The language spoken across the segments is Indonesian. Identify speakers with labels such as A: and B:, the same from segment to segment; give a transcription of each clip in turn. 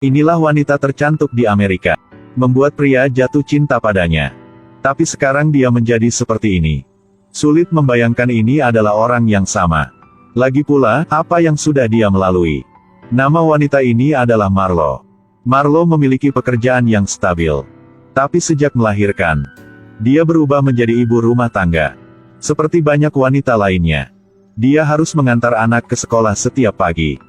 A: Inilah wanita tercantik di Amerika. Membuat pria jatuh cinta padanya. Tapi sekarang dia menjadi seperti ini. Sulit membayangkan ini adalah orang yang sama. Lagi pula, apa yang sudah dia melalui. Nama wanita ini adalah Marlo. Marlo memiliki pekerjaan yang stabil. Tapi sejak melahirkan, dia berubah menjadi ibu rumah tangga. Seperti banyak wanita lainnya. Dia harus mengantar anak ke sekolah setiap pagi.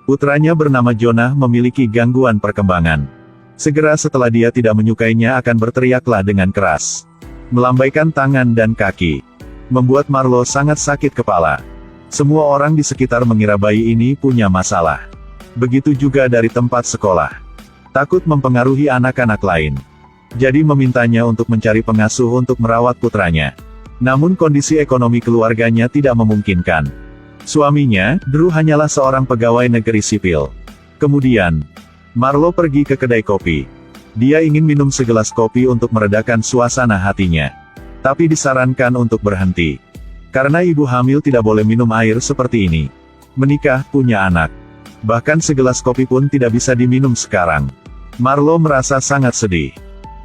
A: Putranya bernama Jonah memiliki gangguan perkembangan. Segera setelah dia tidak menyukainya akan berteriaklah dengan keras. Melambaikan tangan dan kaki. Membuat Marlo sangat sakit kepala. Semua orang di sekitar mengira bayi ini punya masalah. Begitu juga dari tempat sekolah. Takut mempengaruhi anak-anak lain. Jadi memintanya untuk mencari pengasuh untuk merawat putranya. Namun kondisi ekonomi keluarganya tidak memungkinkan. Suaminya, Drew hanyalah seorang pegawai negeri sipil. Kemudian, Marlo pergi ke kedai kopi. Dia ingin minum segelas kopi untuk meredakan suasana hatinya. Tapi disarankan untuk berhenti. Karena ibu hamil tidak boleh minum air seperti ini. Menikah, punya anak. Bahkan segelas kopi pun tidak bisa diminum sekarang. Marlo merasa sangat sedih.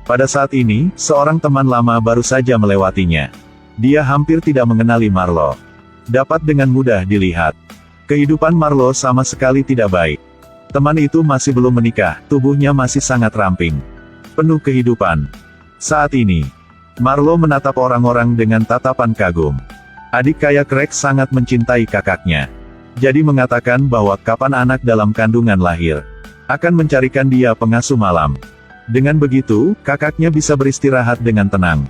A: Pada saat ini, seorang teman lama baru saja melewatinya. Dia hampir tidak mengenali Marlo. Dapat dengan mudah dilihat. Kehidupan Marlo sama sekali tidak baik. Teman itu masih belum menikah, tubuhnya masih sangat ramping. Penuh kehidupan. Saat ini, Marlo menatap orang-orang dengan tatapan kagum. Adik kaya Craig sangat mencintai kakaknya. Jadi mengatakan bahwa kapan anak dalam kandungan lahir, akan mencarikan dia pengasuh malam. Dengan begitu, kakaknya bisa beristirahat dengan tenang.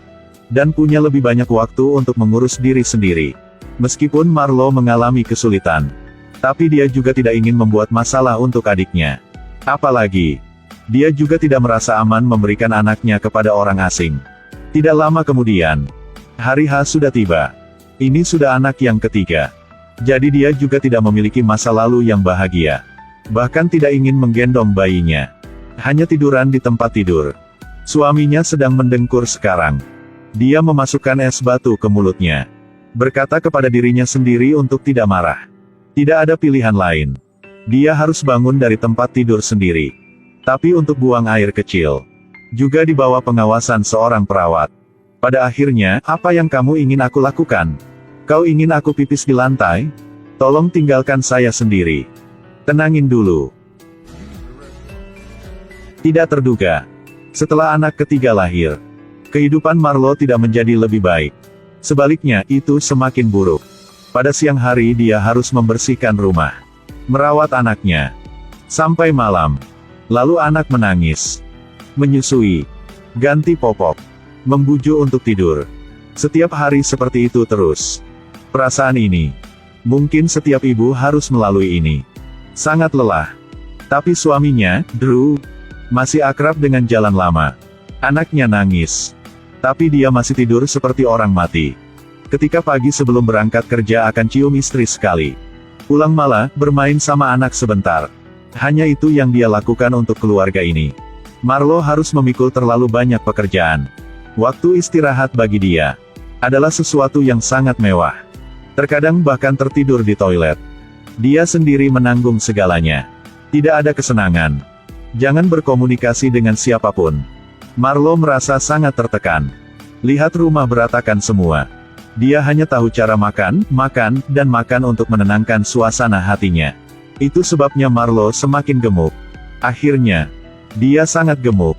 A: Dan punya lebih banyak waktu untuk mengurus diri sendiri. Meskipun Marlo mengalami kesulitan. Tapi dia juga tidak ingin membuat masalah untuk adiknya. Apalagi, dia juga tidak merasa aman memberikan anaknya kepada orang asing. Tidak lama kemudian, hari H sudah tiba. Ini sudah anak yang ketiga. Jadi dia juga tidak memiliki masa lalu yang bahagia. Bahkan tidak ingin menggendong bayinya. Hanya tiduran di tempat tidur. Suaminya sedang mendengkur sekarang. Dia memasukkan es batu ke mulutnya. Berkata kepada dirinya sendiri untuk tidak marah. Tidak ada pilihan lain. Dia harus bangun dari tempat tidur sendiri. Tapi untuk buang air kecil. Juga di bawah pengawasan seorang perawat. Pada akhirnya, apa yang kamu ingin aku lakukan? Kau ingin aku pipis di lantai? Tolong tinggalkan saya sendiri. Tenangin dulu. Tidak terduga. Setelah anak ketiga lahir, kehidupan Marlo tidak menjadi lebih baik. Sebaliknya, itu semakin buruk. Pada siang hari dia harus membersihkan rumah. Merawat anaknya. Sampai malam. Lalu anak menangis. Menyusui. Ganti popok. Membujuk untuk tidur. Setiap hari seperti itu terus. Perasaan ini. Mungkin setiap ibu harus melalui ini. Sangat lelah. Tapi suaminya, Drew, masih akrab dengan jalan lama. Anaknya nangis. Tapi dia masih tidur seperti orang mati. Ketika pagi sebelum berangkat kerja akan cium istri sekali. Pulang malah, bermain sama anak sebentar. Hanya itu yang dia lakukan untuk keluarga ini. Marlo harus memikul terlalu banyak pekerjaan. Waktu istirahat bagi dia adalah sesuatu yang sangat mewah. Terkadang bahkan tertidur di toilet. Dia sendiri menanggung segalanya. Tidak ada kesenangan. Jangan berkomunikasi dengan siapapun. Marlo merasa sangat tertekan. Lihat rumah berantakan semua. Dia hanya tahu cara makan, dan makan untuk menenangkan suasana hatinya. Itu sebabnya Marlo semakin gemuk. Akhirnya, dia sangat gemuk.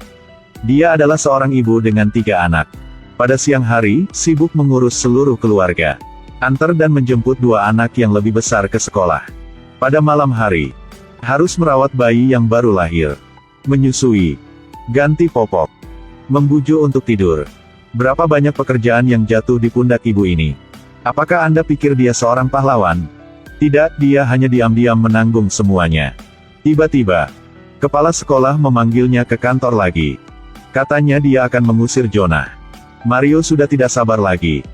A: Dia adalah seorang ibu dengan 3 anak. Pada siang hari, sibuk mengurus seluruh keluarga. Antar dan menjemput 2 anak yang lebih besar ke sekolah. Pada malam hari, harus merawat bayi yang baru lahir. Menyusui. Ganti popok. Membujuk untuk tidur. Berapa banyak pekerjaan yang jatuh di pundak ibu ini. Apakah Anda pikir dia seorang pahlawan? Tidak, dia hanya diam-diam menanggung semuanya. Tiba-tiba, kepala sekolah memanggilnya ke kantor lagi. Katanya dia akan mengusir Jonah. Mario sudah tidak sabar lagi.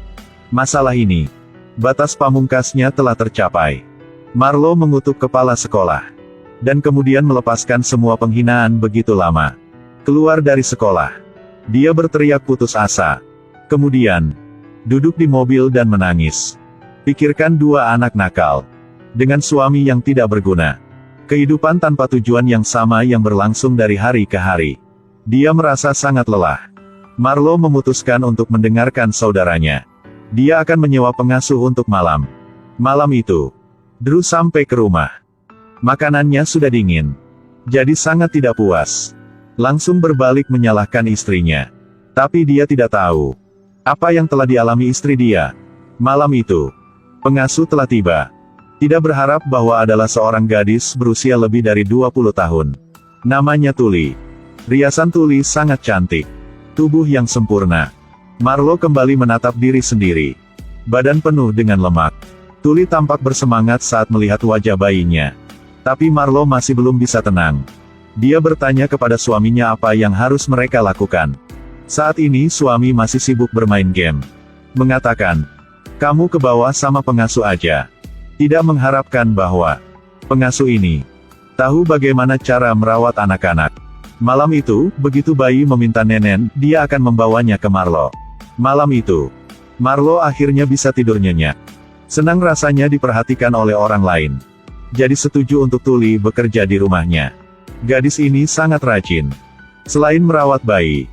A: Masalah ini, batas pamungkasnya telah tercapai. Marlo mengutuk kepala sekolah. Dan kemudian melepaskan semua penghinaan begitu lama. Keluar dari sekolah. Dia berteriak putus asa. Kemudian, duduk di mobil dan menangis. Pikirkan 2 anak nakal. Dengan suami yang tidak berguna. Kehidupan tanpa tujuan yang sama yang berlangsung dari hari ke hari. Dia merasa sangat lelah. Marlo memutuskan untuk mendengarkan saudaranya. Dia akan menyewa pengasuh untuk malam. Malam itu, Drew sampai ke rumah. Makanannya sudah dingin. Jadi sangat tidak puas. Langsung berbalik menyalahkan istrinya. Tapi dia tidak tahu apa yang telah dialami istri dia. Malam itu, pengasuh telah tiba. Tidak berharap bahwa adalah seorang gadis berusia lebih dari 20 tahun. Namanya Tuli. Riasan Tuli sangat cantik. Tubuh yang sempurna. Marlo kembali menatap diri sendiri. Badan penuh dengan lemak. Tuli tampak bersemangat saat melihat wajah bayinya. Tapi Marlo masih belum bisa tenang. Dia bertanya kepada suaminya apa yang harus mereka lakukan. Saat ini suami masih sibuk bermain game. Mengatakan, "Kamu ke bawah sama pengasuh aja." Tidak mengharapkan bahwa pengasuh ini tahu bagaimana cara merawat anak-anak. Malam itu, begitu bayi meminta nenen, dia akan membawanya ke Marlo. Malam itu, Marlo akhirnya bisa tidur nyenyak. Senang rasanya diperhatikan oleh orang lain. Jadi setuju untuk Tuli bekerja di rumahnya. Gadis ini sangat rajin. Selain merawat bayi,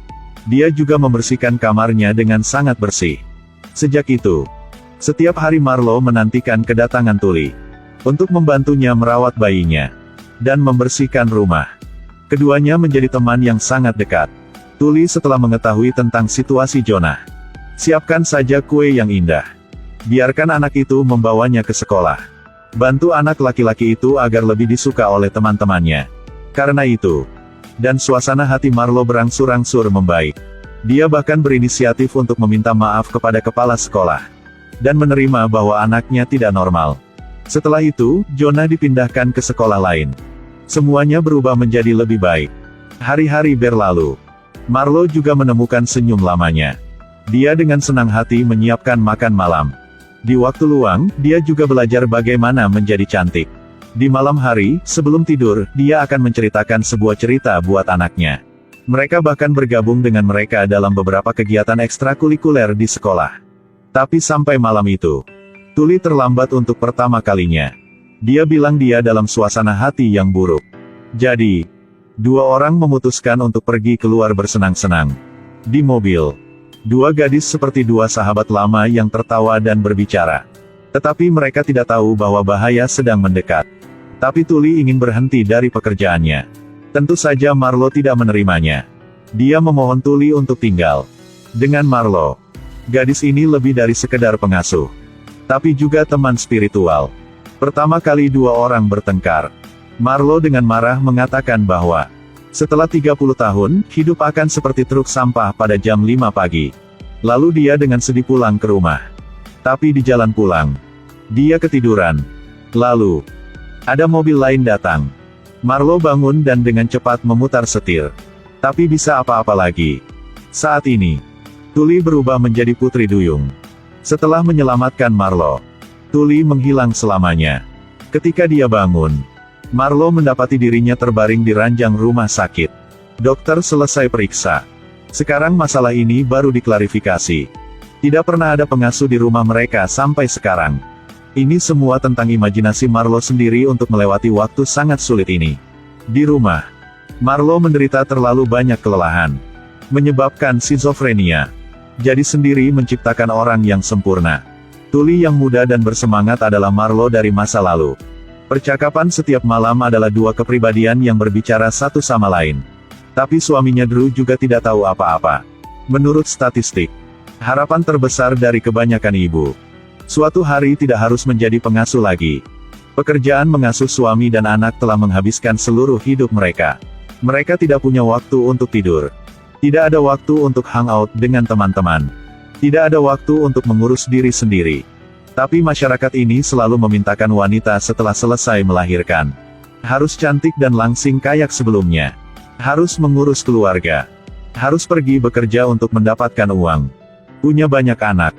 A: dia juga membersihkan kamarnya dengan sangat bersih. Sejak itu, setiap hari Marlo menantikan kedatangan Tuli untuk membantunya merawat bayinya dan membersihkan rumah. Keduanya menjadi teman yang sangat dekat. Tuli setelah mengetahui tentang situasi Jonah. Siapkan saja kue yang indah. Biarkan anak itu membawanya ke sekolah. Bantu anak laki-laki itu agar lebih disuka oleh teman-temannya. Karena itu, dan suasana hati Marlo berangsur-angsur membaik. Dia bahkan berinisiatif untuk meminta maaf kepada kepala sekolah. Dan menerima bahwa anaknya tidak normal. Setelah itu, Jonah dipindahkan ke sekolah lain. Semuanya berubah menjadi lebih baik. Hari-hari berlalu. Marlo juga menemukan senyum lamanya. Dia dengan senang hati menyiapkan makan malam. Di waktu luang, dia juga belajar bagaimana menjadi cantik. Di malam hari, sebelum tidur, dia akan menceritakan sebuah cerita buat anaknya. Mereka bahkan bergabung dengan mereka dalam beberapa kegiatan ekstrakurikuler di sekolah. Tapi sampai malam itu, Tuli terlambat untuk pertama kalinya. Dia bilang dia dalam suasana hati yang buruk. Jadi, dua orang memutuskan untuk pergi keluar bersenang-senang. Di mobil, dua gadis seperti dua sahabat lama yang tertawa dan berbicara. Tetapi mereka tidak tahu bahwa bahaya sedang mendekat. Tapi Tuli ingin berhenti dari pekerjaannya. Tentu saja Marlo tidak menerimanya. Dia memohon Tuli untuk tinggal dengan Marlo. Gadis ini lebih dari sekedar pengasuh, tapi juga teman spiritual. Pertama kali dua orang bertengkar. Marlo dengan marah mengatakan bahwa setelah 30 tahun, hidup akan seperti truk sampah pada jam 5 pagi. Lalu dia dengan sedih pulang ke rumah. Tapi di jalan pulang, dia ketiduran. Lalu, ada mobil lain datang. Marlo bangun dan dengan cepat memutar setir. Tapi bisa apa-apa lagi. Saat ini, Tuli berubah menjadi putri duyung. Setelah menyelamatkan Marlo, Tuli menghilang selamanya. Ketika dia bangun, Marlo mendapati dirinya terbaring di ranjang rumah sakit. Dokter selesai periksa. Sekarang masalah ini baru diklarifikasi. Tidak pernah ada pengasuh di rumah mereka sampai sekarang. Ini semua tentang imajinasi Marlo sendiri untuk melewati waktu sangat sulit ini. Di rumah, Marlo menderita terlalu banyak kelelahan, menyebabkan skizofrenia. Jadi sendiri menciptakan orang yang sempurna. Tuli yang muda dan bersemangat adalah Marlo dari masa lalu. Percakapan setiap malam adalah dua kepribadian yang berbicara satu sama lain. Tapi suaminya Drew juga tidak tahu apa-apa. Menurut statistik, harapan terbesar dari kebanyakan ibu, suatu hari tidak harus menjadi pengasuh lagi. Pekerjaan mengasuh suami dan anak telah menghabiskan seluruh hidup mereka. Mereka tidak punya waktu untuk tidur. Tidak ada waktu untuk hangout dengan teman-teman. Tidak ada waktu untuk mengurus diri sendiri. Tapi masyarakat ini selalu memintakan wanita setelah selesai melahirkan. Harus cantik dan langsing kayak sebelumnya. Harus mengurus keluarga. Harus pergi bekerja untuk mendapatkan uang. Punya banyak anak.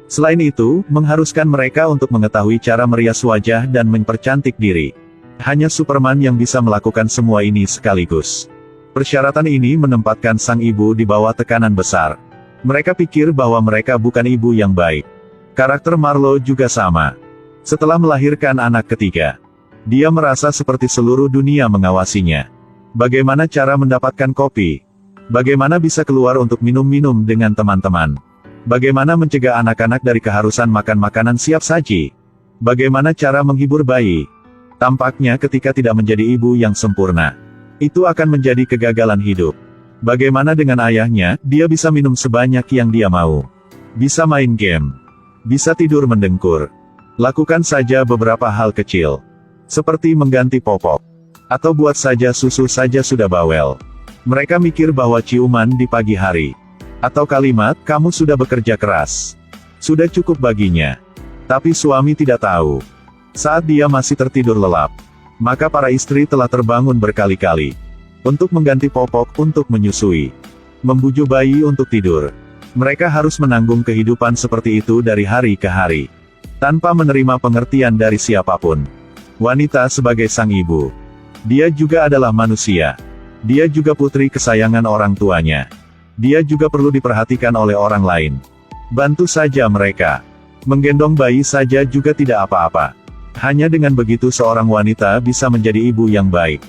A: Selain itu, mengharuskan mereka untuk mengetahui cara merias wajah dan mempercantik diri. Hanya Superman yang bisa melakukan semua ini sekaligus. Persyaratan ini menempatkan sang ibu di bawah tekanan besar. Mereka pikir bahwa mereka bukan ibu yang baik. Karakter Marlo juga sama. Setelah melahirkan anak ketiga, Dia merasa seperti seluruh dunia mengawasinya. Bagaimana cara mendapatkan kopi? Bagaimana bisa keluar untuk minum-minum dengan teman-teman? Bagaimana mencegah anak-anak dari keharusan makan makanan siap saji? Bagaimana cara menghibur bayi? Tampaknya ketika tidak menjadi ibu yang sempurna, itu akan menjadi kegagalan hidup. Bagaimana dengan ayahnya? Dia bisa minum sebanyak yang dia mau. Bisa main game. Bisa tidur mendengkur. Lakukan saja beberapa hal kecil. Seperti mengganti popok. Atau buat saja susu saja sudah bawel. Mereka mikir bahwa ciuman di pagi hari. Atau kalimat, kamu sudah bekerja keras. Sudah cukup baginya. Tapi suami tidak tahu. Saat dia masih tertidur lelap, maka para istri telah terbangun berkali-kali. Untuk mengganti popok, untuk menyusui. Membujuk bayi untuk tidur. Mereka harus menanggung kehidupan seperti itu dari hari ke hari. Tanpa menerima pengertian dari siapapun. Wanita sebagai sang ibu. Dia juga adalah manusia. Dia juga putri kesayangan orang tuanya. Dia juga perlu diperhatikan oleh orang lain. Bantu saja mereka. Menggendong bayi saja juga tidak apa-apa. Hanya dengan begitu seorang wanita bisa menjadi ibu yang baik.